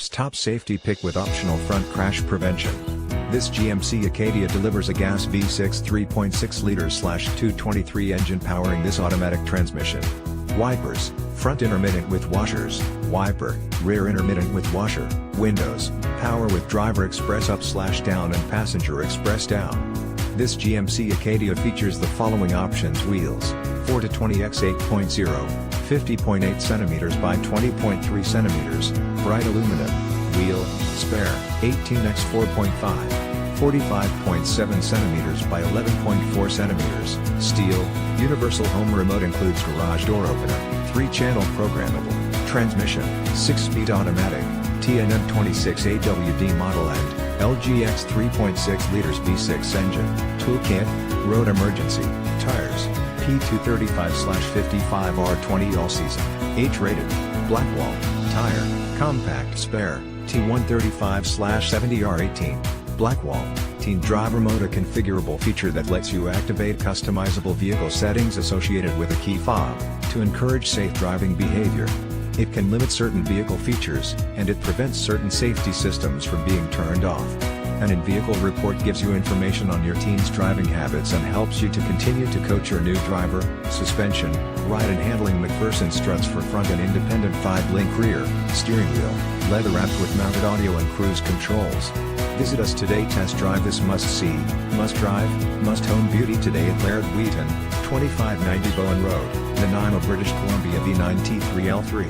IIHS Top Safety Pick with optional front crash prevention. This GMC ACADIA delivers a gas V6 3.6 liters/223 engine powering this automatic transmission. Wipers, front intermittent with washers, wiper, rear intermittent with washer, windows, power with driver express up/down and passenger express down. This GMC ACADIA features the following options: wheels, 4-20 x 8.0, 50.8 cm by 20.3 cm, bright aluminum, wheel, spare, 18 x 4.5, 45.7 cm by 11.4 cm, steel, universal home remote includes garage door opener, 3-channel programmable, transmission, 6-speed automatic, TNM26 AWD model and LGX 3.6 liters V6 engine, toolkit, road emergency, tires, P235/55 R20 all season, H-rated, blackwall, tire, compact spare, T135/70 R18, blackwall, teen driver mode, a configurable feature that lets you activate customizable vehicle settings associated with a key fob, to encourage safe driving behavior. It can limit certain vehicle features, and it prevents certain safety systems from being turned off. An in-vehicle report gives you information on your teen's driving habits and helps you to continue to coach your new driver. Suspension, ride and handling McPherson struts for front and independent 5-link rear, steering wheel, leather wrapped with mounted audio and cruise controls. Visit us today. Test drive this must-see, must-drive, must-own beauty today at Laird Wheaton, 2590 Bowen Road, Nanaimo, British Columbia V9T3L3.